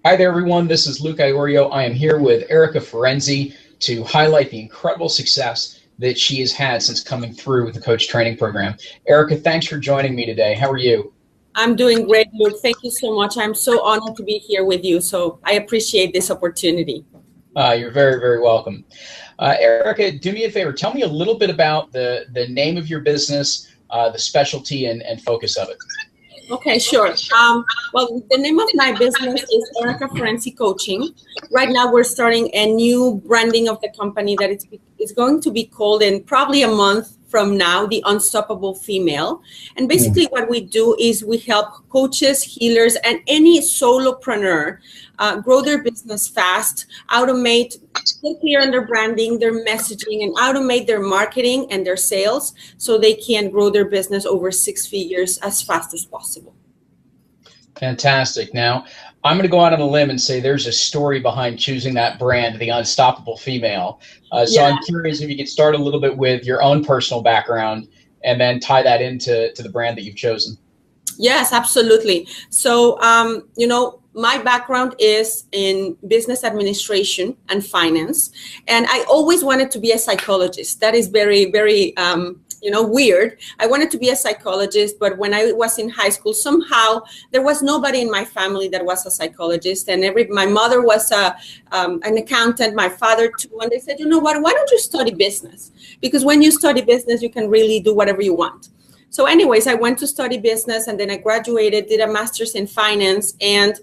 Hi there, everyone. This is Luke Iorio. I am here with Erika Ferenczi to highlight the incredible success that she has had since coming through with the coach training program. Erika, thanks for joining me today. How are you? I'm doing great, Luke. Thank you so much. I'm so honored to be here with you. So I appreciate this opportunity. You're very, very welcome. Erika, do me a favor. Tell me a little bit about the name of your business, the specialty and focus of it. Okay, sure. Well, the name of my business is Erika Ferenczi Coaching. Right now, we're starting a new branding of the company that it's going to be called in probably a month from now, the Unstoppable Female. And basically what we do is we help coaches, healers, and any solopreneur grow their business fast, automate, get clear on their branding, their messaging, and automate their marketing and their sales so they can grow their business over 6 figures as fast as possible. Fantastic. Now, I'm going to go out on a limb and say there's a story behind choosing that brand, the Unstoppable Female. So I'm curious if you could start a little bit with your own personal background and then tie that into the brand that you've chosen. Yes, absolutely. So, my background is in business administration and finance, and I always wanted to be a psychologist. That is very, very, weird. I wanted to be a psychologist, but when I was in high school, somehow there was nobody in my family that was a psychologist, and my mother was an accountant, my father too, and they said, you know what, why don't you study business? Because when you study business, you can really do whatever you want. So anyways, I went to study business and then I graduated, did a master's in finance. And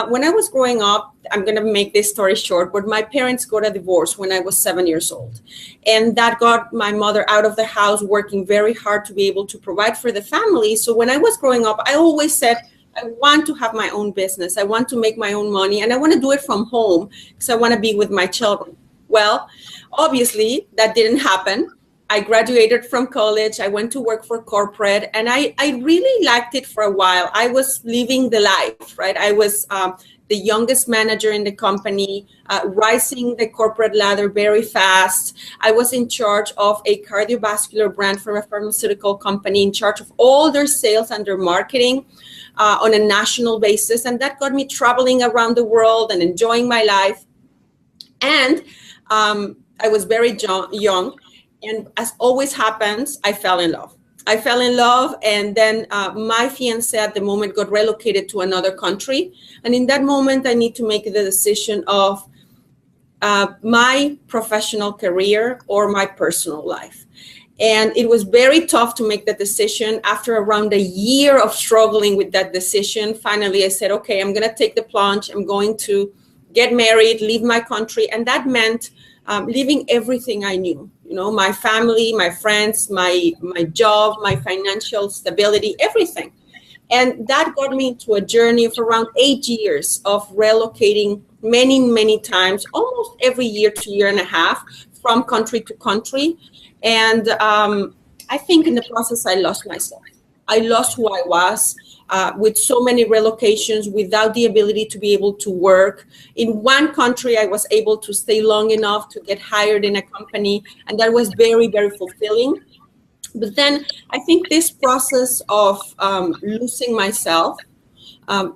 when I was growing up, I'm going to make this story short, but my parents got a divorce when I was 7 years old. And that got my mother out of the house, working very hard to be able to provide for the family. So when I was growing up, I always said, I want to have my own business. I want to make my own money and I want to do it from home because I want to be with my children. Well, obviously that didn't happen. I graduated from college. I went to work for corporate and I really liked it for a while. I was living the life, right? I was the youngest manager in the company, rising the corporate ladder very fast. I was in charge of a cardiovascular brand for a pharmaceutical company, in charge of all their sales and their marketing on a national basis. And that got me traveling around the world and enjoying my life. And I was very young. And as always happens, I fell in love. And then my fiance at the moment got relocated to another country. And in that moment, I need to make the decision of my professional career or my personal life. And it was very tough to make that decision. After around a year of struggling with that decision, finally I said, okay, I'm going to take the plunge. I'm going to get married, leave my country. And that meant leaving everything I knew. My family, my friends, my job, my financial stability, everything. And that got me into a journey of around 8 years of relocating many, many times, almost every year to year and a half, from country to country. And I think in the process, I lost myself. I lost who I was. With so many relocations, without the ability to be able to work. In one country, I was able to stay long enough to get hired in a company, and that was very, very fulfilling. But then I think this process of losing myself,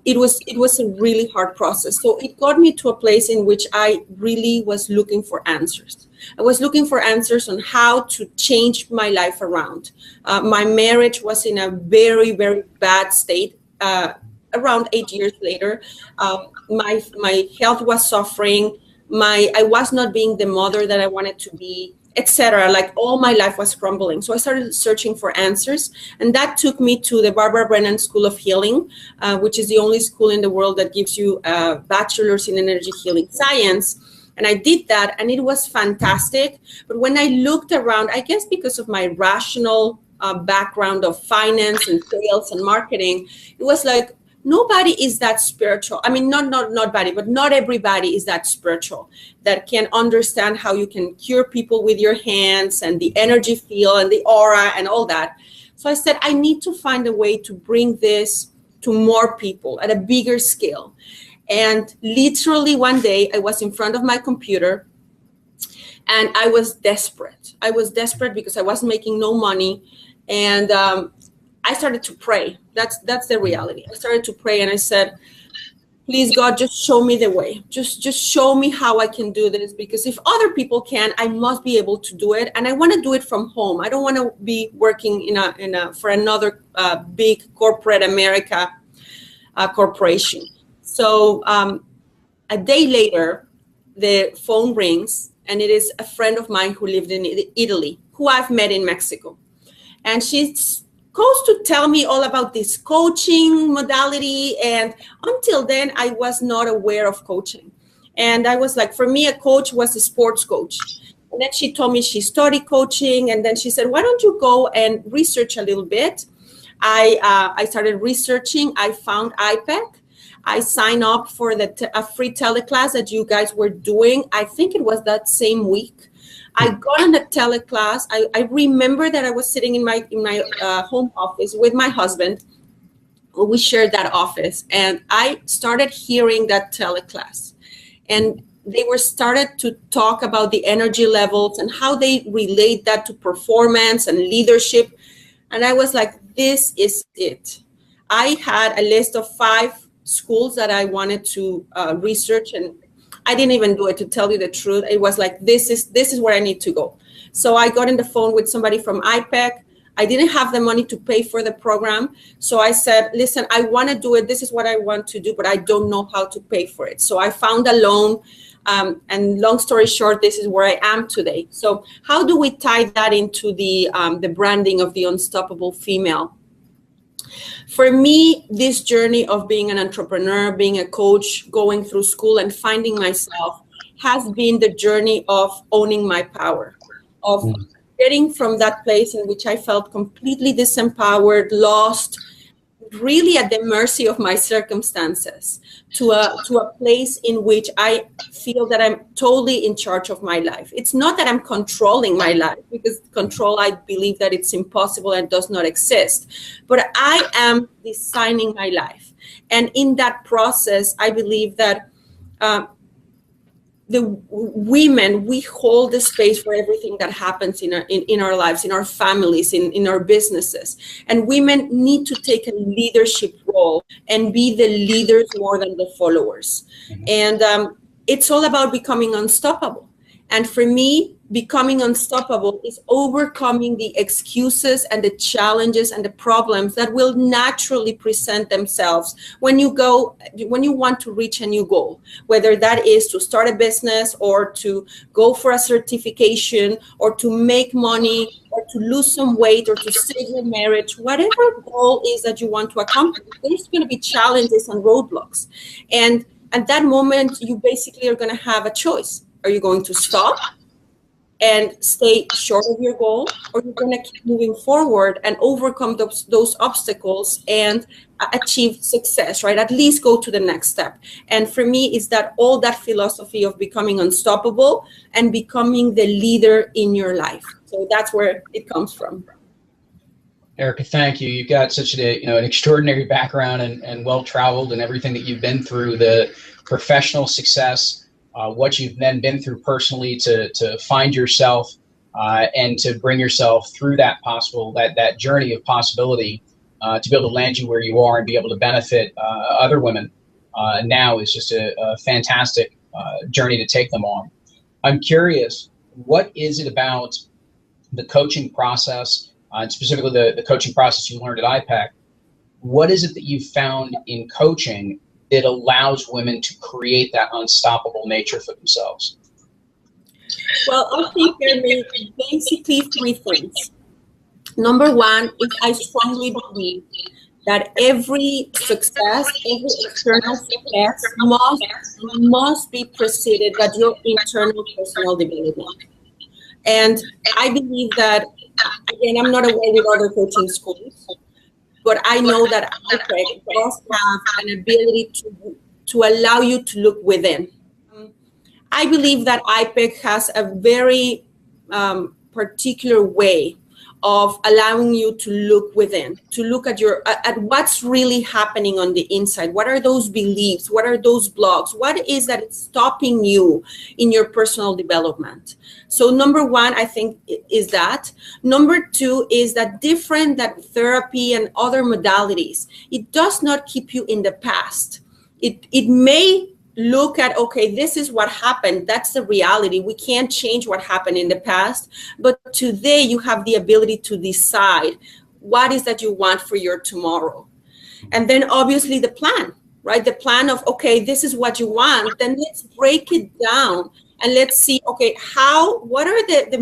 it was a really hard process. So it got me to a place in which I really was looking for answers. I was looking for answers on how to change my life around. My marriage was in a very, very bad state. Around 8 years later, my health was suffering. I was not being the mother that I wanted to be, etc. Like all my life was crumbling. So I started searching for answers. And that took me to the Barbara Brennan School of Healing, which is the only school in the world that gives you a bachelor's in energy healing science. And I did that and it was fantastic. But when I looked around, I guess because of my rational background of finance and sales and marketing, it was like, nobody is that spiritual. I mean, not everybody is that spiritual, that can understand how you can cure people with your hands and the energy field and the aura and all that. So I said, I need to find a way to bring this to more people at a bigger scale. And literally one day I was in front of my computer and I was desperate. I was desperate because I was making no money. And I started to pray. That's the reality. I started to pray and I said, please God, just show me the way. Just show me how I can do this, because if other people can, I must be able to do it. And I want to do it from home. I don't want to be working for another big corporate America corporation. So a day later, the phone rings, and it is a friend of mine who lived in Italy, who I've met in Mexico. And she's goes to tell me all about this coaching modality. And until then, I was not aware of coaching. And I was like, for me, a coach was a sports coach. And then she told me she studied coaching. And then she said, why don't you go and research a little bit? I started researching. I found iPEC. I signed up for a free teleclass that you guys were doing. I think it was that same week. I got on the teleclass. I remember that I was sitting in my home office with my husband. We shared that office, and I started hearing that teleclass. And they were started to talk about the energy levels and how they relate that to performance and leadership. And I was like, this is it. I had a list of 5 schools that I wanted to research, and I didn't even do it, to tell you the truth. It was like, this is where I need to go. So I got on the phone with somebody from iPEC. I didn't have the money to pay for the program. So I said, listen, I want to do it. This is what I want to do, but I don't know how to pay for it. So I found a loan. And long story short, this is where I am today. So how do we tie that into the branding of the unstoppable female? For me, this journey of being an entrepreneur, being a coach, going through school and finding myself has been the journey of owning my power, of getting from that place in which I felt completely disempowered, lost, really at the mercy of my circumstances, to a place in which I feel that I'm totally in charge of my life. It's not that I'm controlling my life, because control, I believe that it's impossible and does not exist, but I am designing my life. And in that process, I believe that the women, we hold the space for everything that happens in our lives, in our families, in our businesses. And women need to take a leadership role and be the leaders more than the followers. And it's all about becoming unstoppable. And for me, becoming unstoppable is overcoming the excuses and the challenges and the problems that will naturally present themselves when you want to reach a new goal, whether that is to start a business or to go for a certification or to make money or to lose some weight or to save your marriage. Whatever goal is that you want to accomplish, there's going to be challenges and roadblocks. And at that moment, you basically are going to have a choice. Are you going to stop and stay short of your goal, or you're going to keep moving forward and overcome those obstacles and achieve success, right? At least go to the next step. And for me, it's that all that philosophy of becoming unstoppable and becoming the leader in your life. So that's where it comes from. Erika, thank you. You've got such an extraordinary background and well-traveled, and everything that you've been through, the professional success, what you've then been through personally to find yourself and to bring yourself through that journey of possibility to be able to land you where you are and be able to benefit other women now is just a fantastic journey to take them on. I'm curious, what is it about the coaching process, and specifically the coaching process you learned at iPEC? What is it that you've found in coaching that allows women to create that unstoppable nature for themselves? Well, I think there may be basically 3 things. Number 1 is I strongly believe that every success, every external success must be preceded by your internal personal development. And I believe that, again, I'm not aware with other coaching schools, but I know that iPEC does have an ability to allow you to look within. I believe that iPEC has a very particular way of allowing you to look within, to look at what's really happening on the inside. What are those beliefs? What are those blocks? What is that it's stopping you in your personal development? So number 1, I think, is that. Number 2 is that different than therapy and other modalities, it does not keep you in the past. it may look at, okay, this is what happened. That's the reality. We can't change what happened in the past. But today you have the ability to decide what is that you want for your tomorrow. And then obviously the plan, right? The plan of, okay, this is what you want. Then let's break it down and let's see, okay, what are the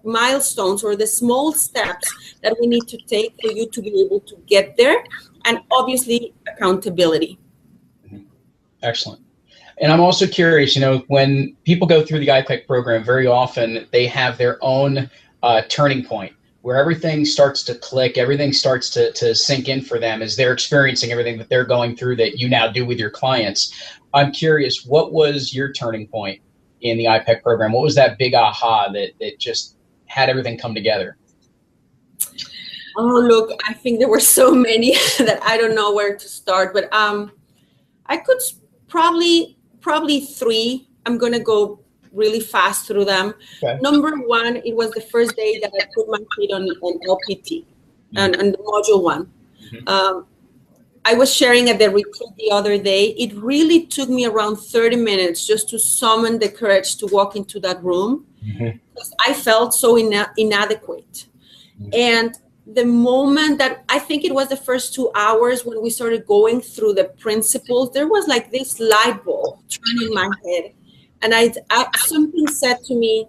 milestones or the small steps that we need to take for you to be able to get there? And obviously accountability. Excellent. And I'm also curious, when people go through the iPEC program, very often they have their own turning point where everything starts to click, everything starts to sink in for them as they're experiencing everything that they're going through that you now do with your clients. I'm curious, what was your turning point in the iPEC program? What was that big aha that just had everything come together? Oh, look, I think there were so many that I don't know where to start, but I could probably 3. I'm going to go really fast through them. Okay. Number 1, it was the first day that I put my feet on LPT and the module 1. Mm-hmm. I was sharing at the retreat the other day. It really took me around 30 minutes just to summon the courage to walk into that room, because I felt so inadequate. Mm-hmm. And the moment that, I think it was the first 2 hours when we started going through the principles, there was like this light bulb turning in my head. And something said to me,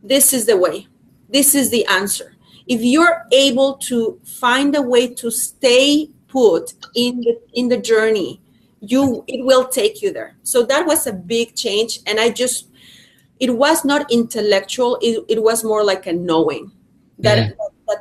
this is the way. This is the answer. If you're able to find a way to stay put in the journey, it will take you there. So that was a big change. And it was not intellectual. It was more like a knowing that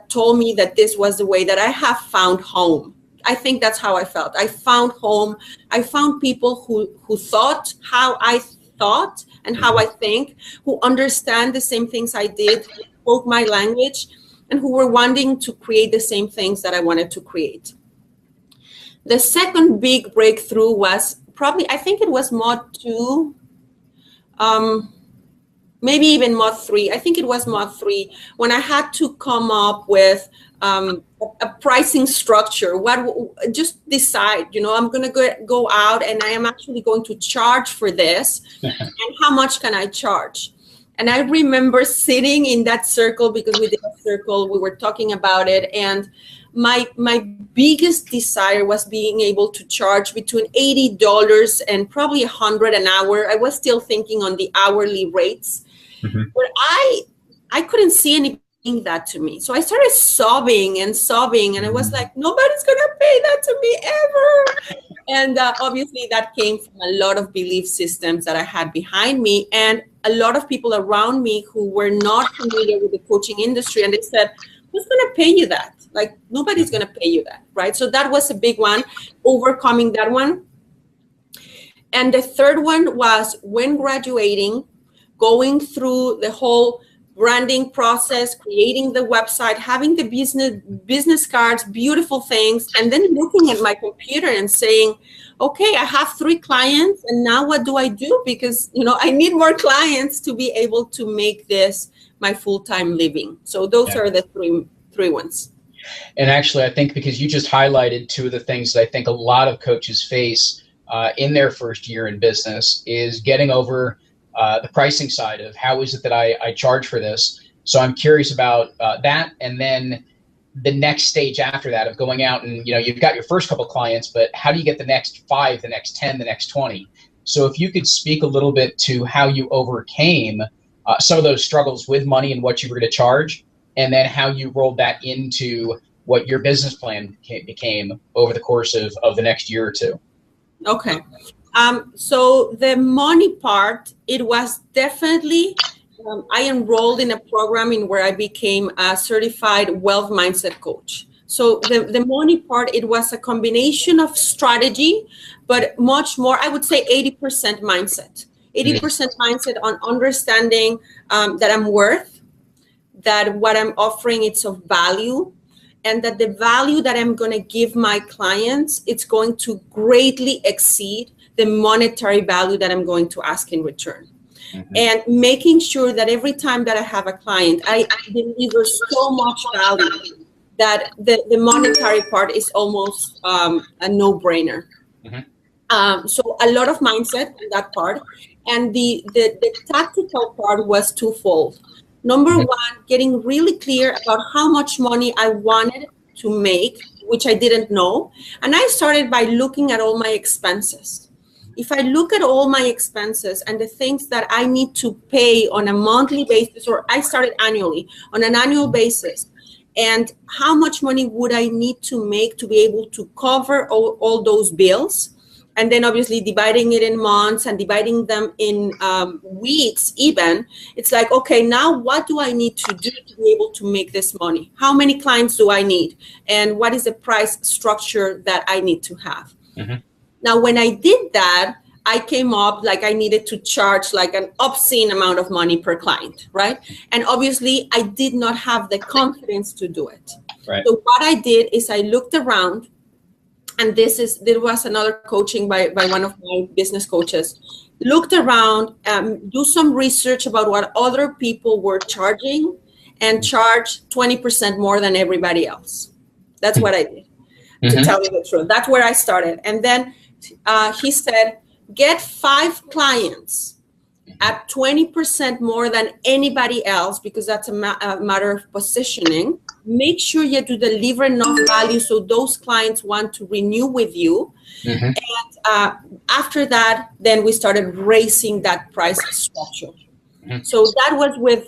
told me that this was the way, that I have found home. I think that's how I felt. I found home. I found people who thought how I thought and how I think, who understand the same things I did, spoke my language, and who were wanting to create the same things that I wanted to create. The second big breakthrough was probably, I think it was Mod 2, maybe even Mod 3. I think it was Mod 3, when I had to come up with a pricing structure. Just decide, I'm going to go out and I am actually going to charge for this. And how much can I charge? And I remember sitting in that circle, because we did a circle, we were talking about it. And my biggest desire was being able to charge between $80 and probably $100 an hour. I was still thinking on the hourly rates, but I couldn't see anything that to me. So I started sobbing, and I was like, nobody's gonna pay that to me ever. And obviously that came from a lot of belief systems that I had behind me, and a lot of people around me who were not familiar with the coaching industry. And they said, who's gonna pay you that? Like, nobody's gonna pay you that, right? So that was a big one, overcoming that one. And the third one was, when graduating, going through the whole branding process, creating the website, having the business cards, beautiful things, and then looking at my computer and saying, okay, I have 3 clients, and now what do I do? Because, I need more clients to be able to make this my full-time living. So those are the three ones. And actually, I think because you just highlighted 2 of the things that I think a lot of coaches face in their first year in business is getting over the pricing side of how is it that I charge for this. So I'm curious about that. And then the next stage after that of going out and, you've got your first couple clients, but how do you get the next 5, the next 10, the next 20? So if you could speak a little bit to how you overcame some of those struggles with money and what you were going to charge, and then how you rolled that into what your business plan became over the course of the next year or 2. Okay. So the money part, it was definitely, I enrolled in a program where I became a certified wealth mindset coach. So the money part, it was a combination of strategy, but much more, I would say 80% mindset. 80% mindset on understanding that I'm worth, that what I'm offering, it's of value, and that the value that I'm going to give my clients, it's going to greatly exceed the monetary value that I'm going to ask in return. And making sure that every time that I have a client, I deliver so much value that the monetary part is almost a no-brainer. So a lot of mindset on that part. And the tactical part was twofold. Number one, getting really clear about how much money I wanted to make, which I didn't know. And I started by looking at all my expenses. If I look at all my expenses and the things that I need to pay on a monthly basis, or I started annually, on an annual basis, and how much money would I need to make to be able to cover all those bills? And then obviously dividing it in months and dividing them in weeks even, it's like, okay, now what do I need to do to be able to make this money? How many clients do I need? And what is the price structure that I need to have? Mm-hmm. Now, when I did that, I came up like I needed to charge like an obscene amount of money per client, right? And obviously I did not have the confidence to do it. Right. So what I did is I looked around, and there was another coaching by one of my business coaches, looked around, do some research about what other people were charging, and charge 20% more than everybody else. That's what I did, to tell you the truth. That's where I started. And then he said, get 5 clients at 20% more than anybody else, because that's a matter of positioning. Make sure you do deliver enough value so those clients want to renew with you. Mm-hmm. And after that, then we started raising that price structure. Mm-hmm. So that was with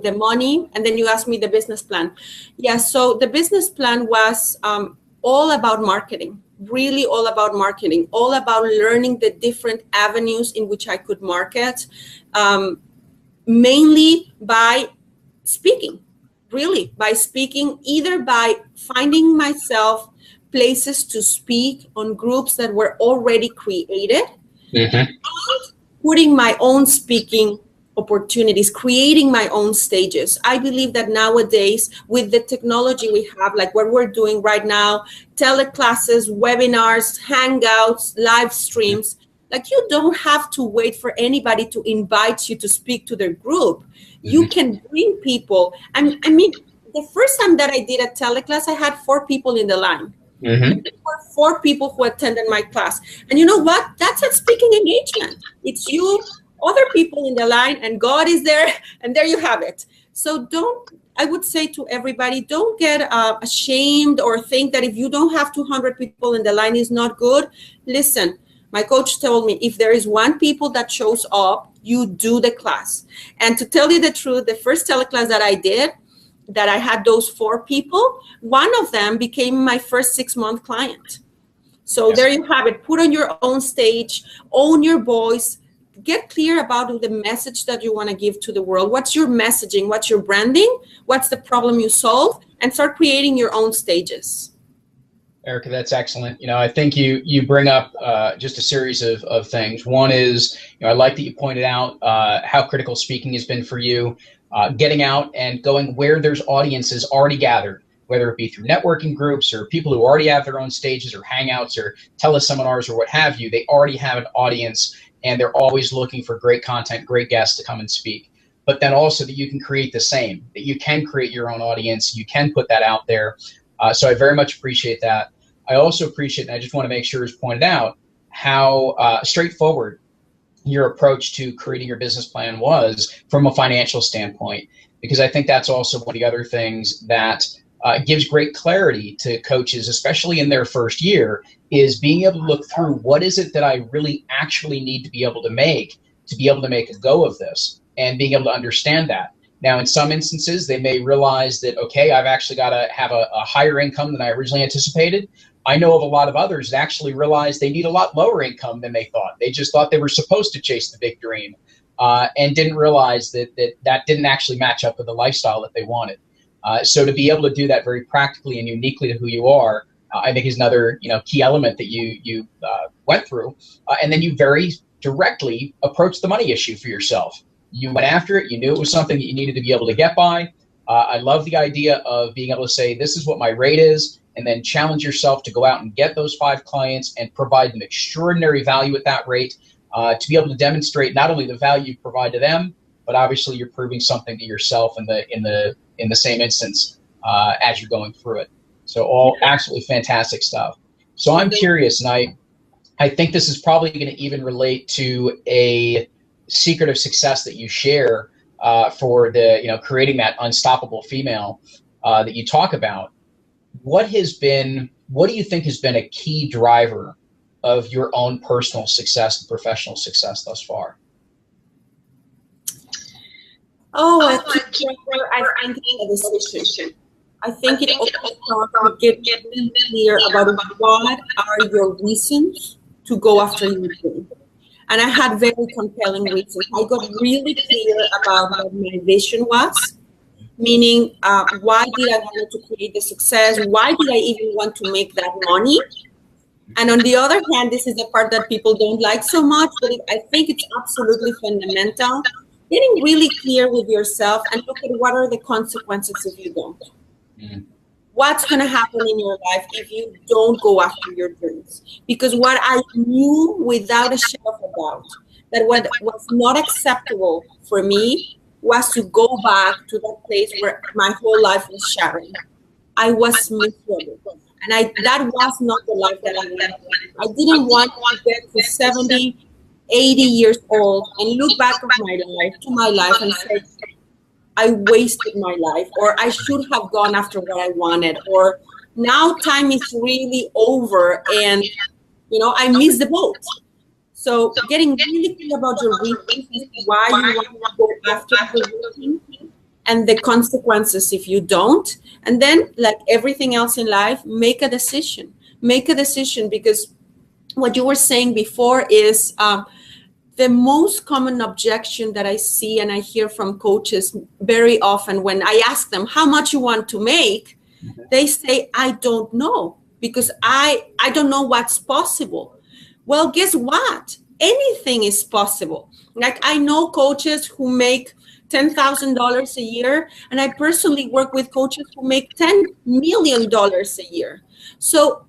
the money. And then you asked me the business plan. Yeah, so the business plan was all about marketing. Really all about marketing, all about learning the different avenues in which I could market, mainly by speaking, really by speaking, either by finding myself places to speak on groups that were already created, and putting my own speaking opportunities, creating my own stages. I believe that nowadays, with the technology we have, like what we're doing right now, teleclasses, webinars, hangouts, live streams, like you don't have to wait for anybody to invite you to speak to their group. You can bring people. I mean, the first time that I did a teleclass, I had 4 people in the line. There were 4 people who attended my class. And you know what? That's a speaking engagement. It's you, other people in the line, and God is there, and there you have it. So I would say to everybody, don't get ashamed or think that if you don't have 200 people in the line is not good. Listen, my coach told me, if there is 1 people that shows up, you do the class. And to tell you the truth, the first teleclass that I did, that I had those 4 people, one of them became my first 6-month client. So there you have it. Put on your own stage, own your voice, get clear about the message that you want to give to the world. What's your messaging? What's your branding? What's the problem you solve? And start creating your own stages. Erika, that's excellent. I think you bring up just a series of things. One is, I like that you pointed out how critical speaking has been for you, getting out and going where there's audiences already gathered, whether it be through networking groups or people who already have their own stages or hangouts or teleseminars or what have you. They already have an audience, and they're always looking for great content, great guests to come and speak. But then also that you can create the same, that you can create your own audience, you can put that out there. So I very much appreciate that. I also appreciate, and I just want to make sure it's pointed out, how straightforward your approach to creating your business plan was from a financial standpoint, because I think that's also one of the other things that gives great clarity to coaches, especially in their first year, is being able to look through what is it that I really actually need to be able to make a go of this, and being able to understand that. Now, in some instances, they may realize that, okay, I've actually got to have a higher income than I originally anticipated. I know of a lot of others that actually realize they need a lot lower income than they thought. They just thought they were supposed to chase the big dream, and didn't realize that didn't actually match up with the lifestyle that they wanted. So to be able to do that very practically and uniquely to who you are, I think is another key element that you went through. And then you very directly approached the money issue for yourself. You went after it. You knew it was something that you needed to be able to get by. I love the idea of being able to say, this is what my rate is, and then challenge yourself to go out and get those 5 clients and provide them extraordinary value at that rate, to be able to demonstrate not only the value you provide to them, but obviously you're proving something to yourself in the same instance as you're going through it. So all absolutely fantastic stuff. So I'm curious, and I think this is probably going to even relate to a secret of success that you share for the, creating that unstoppable female that you talk about. What do you think has been a key driver of your own personal success and professional success thus far? I think it's a decision. I think it also to get really clear about what are your reasons to go after your dream. And I had very compelling reasons. I got really clear about what my vision was, meaning why did I want to create the success? Why did I even want to make that money? And on the other hand, this is the part that people don't like so much, but I think it's absolutely fundamental. Getting really clear with yourself and look at what are the consequences if you don't. What's going to happen in your life if you don't go after your dreams? Because what I knew without a shadow of a doubt, that what was not acceptable for me was to go back to that place where my whole life was shattered. I was miserable. And that was not the life that I wanted. I didn't want to get to 70, 80 years old and look back at my life and say, I wasted my life, or I should have gone after what I wanted, or now time is really over and, I missed the boat. So getting really clear about your reasons, why you want to go after your dream, and the consequences if you don't. And then, like everything else in life, make a decision. Make a decision, because what you were saying before is the most common objection that I see and I hear from coaches very often when I ask them how much you want to make, they say, I don't know, because I don't know what's possible. Well, guess what? Anything is possible. Like I know coaches who make $10,000 a year, and I personally work with coaches who make $10 million a year. So,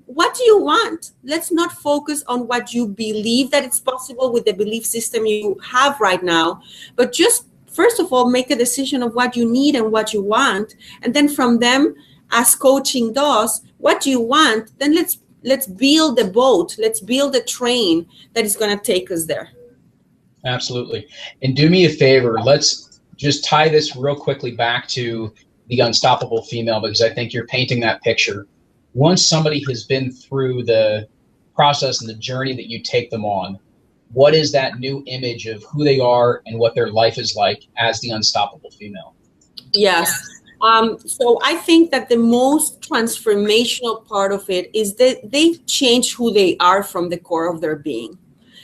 what do you want? Let's not focus on what you believe that it's possible with the belief system you have right now, but just first of all, make a decision of what you need and what you want. And then from them, as coaching does, what do you want? Then let's build the boat. Let's build a train that is going to take us there. Absolutely. And do me a favor, let's just tie this real quickly back to the unstoppable female, because I think you're painting that picture. Once somebody has been through the process and the journey that you take them on, what is that new image of who they are and what their life is like as the unstoppable female? Yes. So I think that the most transformational part of it is that they change who they are from the core of their being.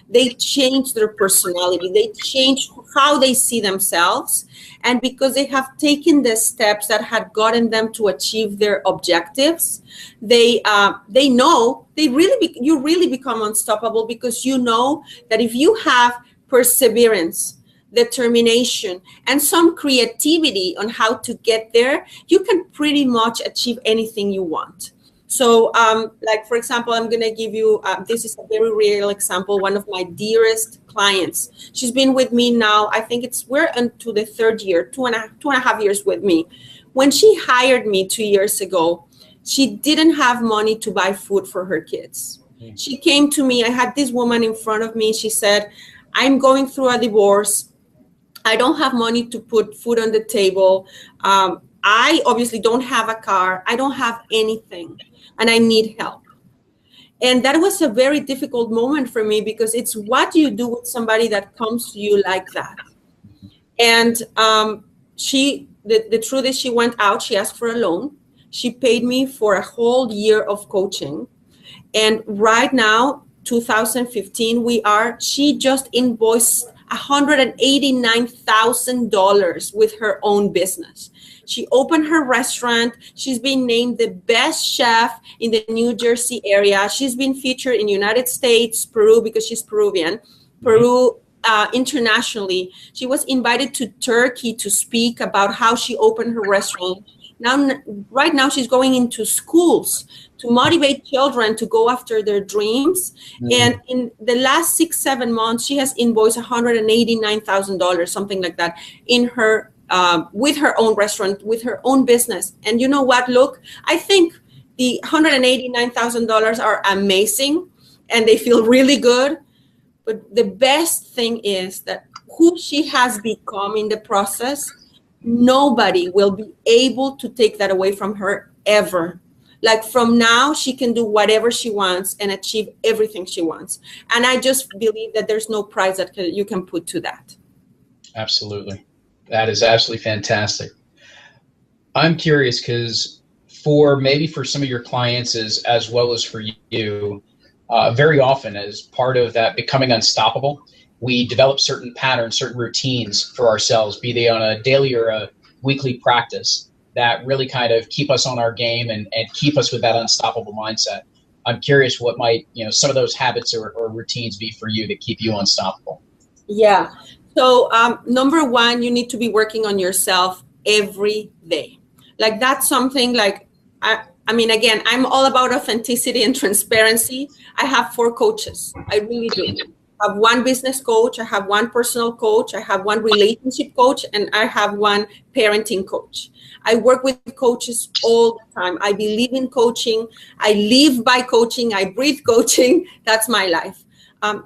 They change their personality. They change how they see themselves. And because they have taken the steps that had gotten them to achieve their objectives, they know you really become unstoppable, because you know that if you have perseverance, determination, and some creativity on how to get there, you can pretty much achieve anything you want. So, like, for example, I'm going to give you, this is a very real example. One of my dearest clients, she's been with me now, I think we're into the third year, two and a half years with me. When she hired me 2 years ago, she didn't have money to buy food for her kids. She came to me, I had this woman in front of me. She said, I'm going through a divorce. I don't have money to put food on the table. I obviously don't have a car. I don't have anything. And I need help. And that was a very difficult moment for me, because it's what do you do with somebody that comes to you like that? And the truth is, she went out, she asked for a loan. She paid me for a whole year of coaching. And right now, 2015, she just invoiced $189,000 with her own business. She opened her restaurant. She's been named the best chef in the New Jersey area. She's been featured in United States, Peru, because she's Peruvian, Peru, internationally. She was invited to Turkey to speak about how she opened her restaurant. Right now, she's going into schools to motivate children to go after their dreams. And in the last 6-7 months, she has invoiced $189,000, something like that, in her with her own restaurant, with her own business. And you know what? Look, I think the $189,000 are amazing, and they feel really good. But the best thing is that who she has become in the process, nobody will be able to take that away from her ever. Like from now, she can do whatever she wants and achieve everything she wants. And I just believe that there's no price that you can put to that. Absolutely. That is absolutely fantastic. I'm curious because for some of your clients as well as for you, very often as part of that becoming unstoppable, we develop certain patterns, certain routines for ourselves, be they on a daily or a weekly practice, that really kind of keep us on our game and keep us with that unstoppable mindset. I'm curious what might, some of those habits or routines be for you to keep you unstoppable. Yeah. So number one, you need to be working on yourself every day. Like that's something like, I mean, again, I'm all about authenticity and transparency. I have 4 coaches. I really do. I have 1 business coach. I have 1 personal coach. I have 1 relationship coach, and I have 1 parenting coach. I work with coaches all the time. I believe in coaching. I live by coaching. I breathe coaching. That's my life.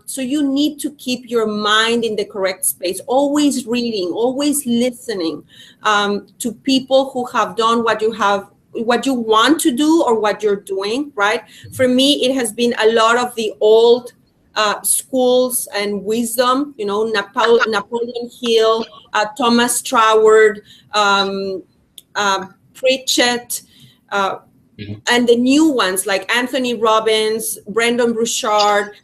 So you need to keep your mind in the correct space, always reading, always listening to people who have done what you want to do or what you're doing, right? For me, it has been a lot of the old schools and wisdom, Napoleon Hill, Thomas Troward, Pritchett, and the new ones like Anthony Robbins, Brendon Burchard.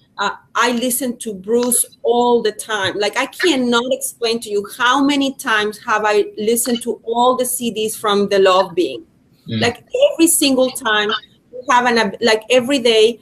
I listen to Bruce all the time. Like I cannot explain to you how many times have I listened to all the CDs from The Law of Being. Like every single time you have every day,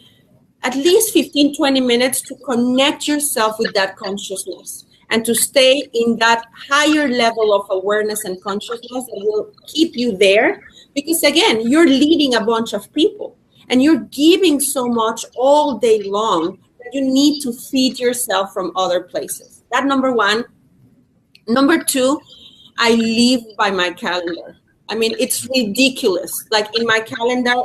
at least 15, 20 minutes to connect yourself with that consciousness and to stay in that higher level of awareness and consciousness that will keep you there. Because again, you're leading a bunch of people and you're giving so much all day long that you need to feed yourself from other places. That number one. Number 2, I live by my calendar. I mean, it's ridiculous. Like in my calendar,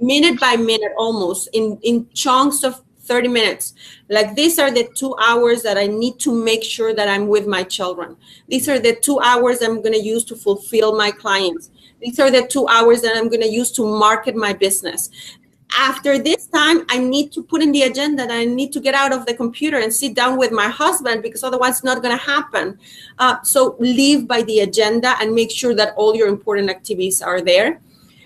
minute by minute, almost in chunks of 30 minutes. Like these are the 2 hours that I need to make sure that I'm with my children. These are the 2 hours I'm going to use to fulfill my clients. These are the 2 hours that I'm going to use to market my business. After this time, I need to put in the agenda that I need to get out of the computer and sit down with my husband because otherwise it's not going to happen. So live by the agenda and make sure that all your important activities are there.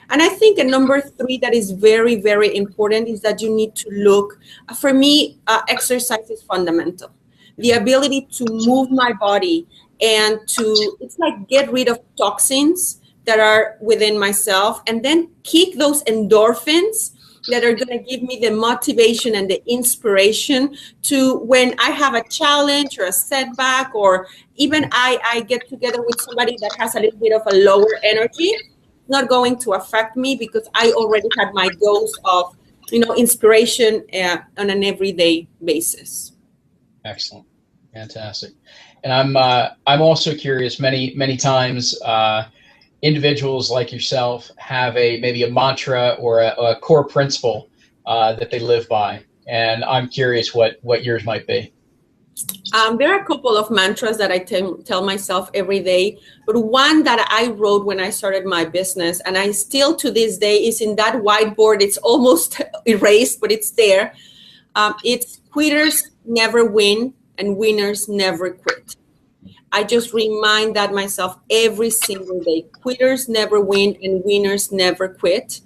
And I think number 3 that is very, very important is that you need to look. For me, exercise is fundamental. The ability to move my body and it's like get rid of toxins that are within myself and then kick those endorphins that are going to give me the motivation and the inspiration to when I have a challenge or a setback, or even I get together with somebody that has a little bit of a lower energy, not going to affect me because I already had my dose of, inspiration on an everyday basis. Excellent. Fantastic. And I'm also curious, many times, individuals like yourself have maybe a mantra or a core principle that they live by. And I'm curious what yours might be. There are a couple of mantras that I tell myself every day, but one that I wrote when I started my business, and I still to this day is in that whiteboard. It's almost erased, but it's there. It's quitters never win and winners never quit. I just remind that myself every single day. Quitters never win and winners never quit.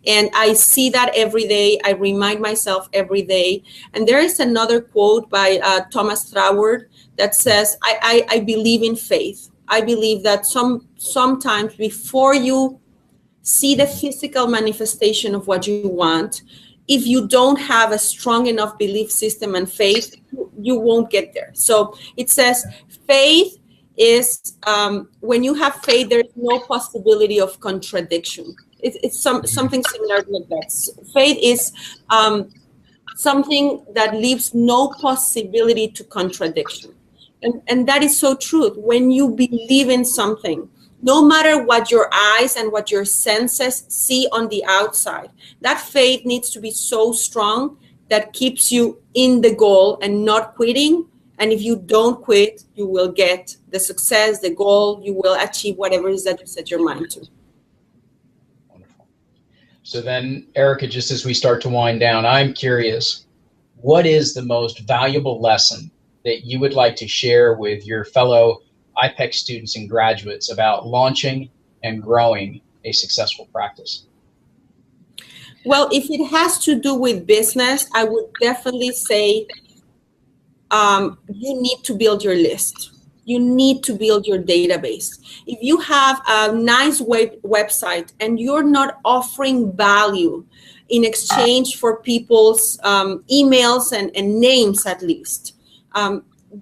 And I see that every day. I remind myself every day. And there is another quote by Thomas Troward that says, I believe in faith. I believe that sometimes before you see the physical manifestation of what you want, if you don't have a strong enough belief system and faith, you won't get there. So it says faith is when you have faith, there's no possibility of contradiction. It's something similar like that. Faith is something that leaves no possibility to contradiction. And that is so true. When you believe in something, no matter what your eyes and what your senses see on the outside. That faith needs to be so strong that keeps you in the goal and not quitting. And if you don't quit, you will get the success, the goal, you will achieve whatever it is that you set your mind to. Wonderful. So then, Erika, just as we start to wind down, I'm curious, what is the most valuable lesson that you would like to share with your fellow iPEC students and graduates about launching and growing a successful practice? Well, if it has to do with business, I would definitely say you need to build your list. You need to build your database. If you have a nice website and you're not offering value in exchange for people's emails and names at least,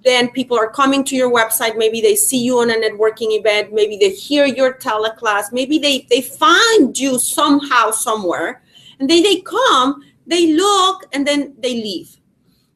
then people are coming to your website. Maybe they see you on a networking event. Maybe they hear your teleclass. Maybe they find you somehow, somewhere. And they come, they look, and then they leave.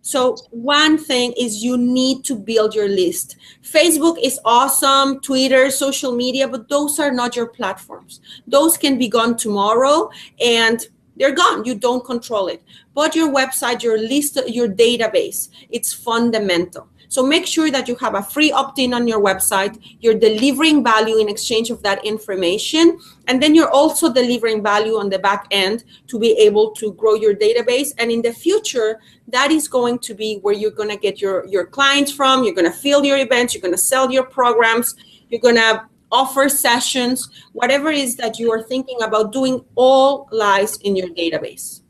So one thing is you need to build your list. Facebook is awesome, Twitter, social media, but those are not your platforms. Those can be gone tomorrow and they're gone. You don't control it. But your website, your list, your database, it's fundamental. So make sure that you have a free opt-in on your website. You're delivering value in exchange of that information. And then you're also delivering value on the back end to be able to grow your database. And in the future, that is going to be where you're going to get your clients from. You're going to fill your events. You're going to sell your programs. You're going to offer sessions. Whatever it is that you are thinking about doing, all lies in your database.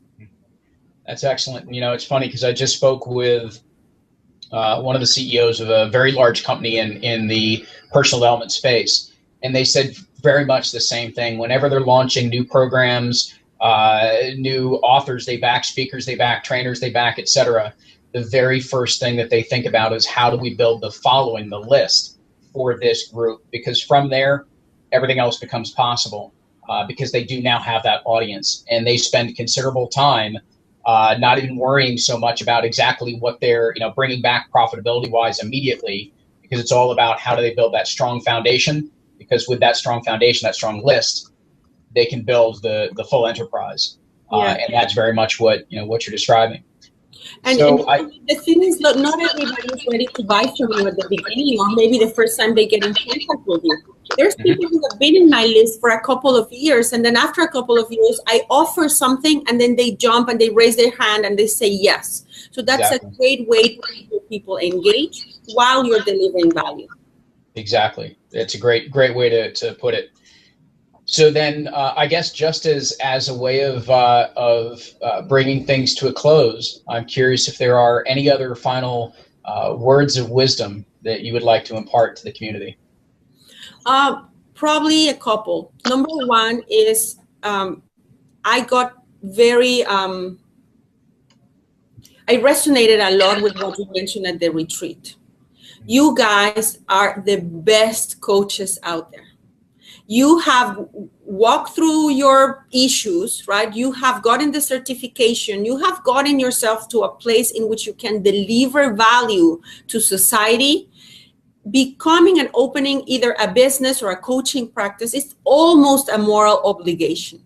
That's excellent. You know, it's funny because I just spoke with one of the CEOs of a very large company in the personal development space. And they said very much the same thing. Whenever they're launching new programs, new authors, they back, speakers, they back, trainers, they back, etc. The very first thing that they think about is how do we build the following, the list for this group? Because from there, everything else becomes possible because they do now have that audience and they spend considerable time not even worrying so much about exactly what they're, bringing back profitability wise immediately, because it's all about how do they build that strong foundation, because with that strong foundation, that strong list, they can build the full enterprise. And that's very much what you're describing. And, so the thing is that not everybody is ready to buy from you at the beginning, or maybe the first time they get in contact with you. There's people who have been in my list for a couple of years, and then after a couple of years, I offer something, and then they jump and they raise their hand and they say yes. So that's a great way to keep people engaged while you're delivering value. Exactly. It's a great way to put it. So then, I guess just as a way of bringing things to a close, I'm curious if there are any other final words of wisdom that you would like to impart to the community. Probably a couple. Number one is I got very, I resonated a lot with what you mentioned at the retreat. You guys are the best coaches out there. You have walked through your issues, right? You have gotten the certification. You have gotten yourself to a place in which you can deliver value to society. Becoming and opening either a business or a coaching practice is almost a moral obligation.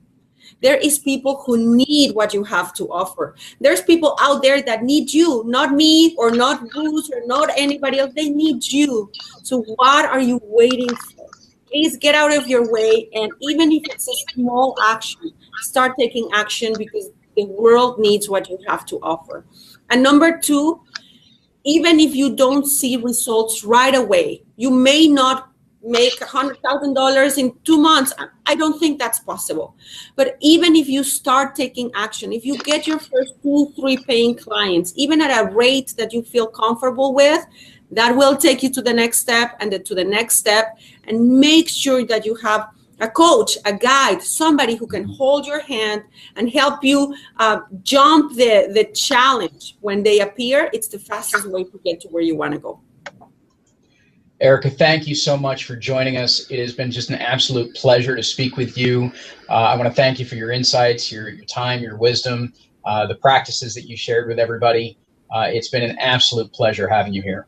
There is people who need what you have to offer. There's people out there that need you, not me or not Bruce or not anybody else. They need you. So what are you waiting for? Please get out of your way, and even if it's a small action, start taking action because the world needs what you have to offer. And number two, even if you don't see results right away, you may not make $100,000 in 2 months. I don't think that's possible. But even if you start taking action, if you get your first 2-3 paying clients, even at a rate that you feel comfortable with, that will take you to the next step and then to the next step. And make sure that you have a coach, a guide, somebody who can hold your hand and help you jump the challenge when they appear. It's the fastest way to get to where you want to go. Erika, thank you so much for joining us. It has been just an absolute pleasure to speak with you. I want to thank you for your insights, your time, your wisdom, the practices that you shared with everybody. It's been an absolute pleasure having you here.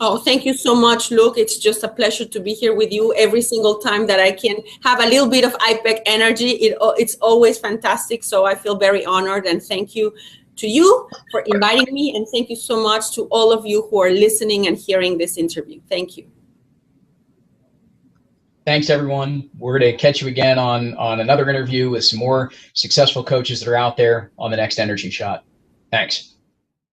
Oh, thank you so much, Luke. It's just a pleasure to be here with you every single time that I can have a little bit of iPEC energy. It's always fantastic. So I feel very honored, and thank you to you for inviting me. And thank you so much to all of you who are listening and hearing this interview. Thank you. Thanks, everyone. We're going to catch you again on another interview with some more successful coaches that are out there on the next Energy Shot. Thanks.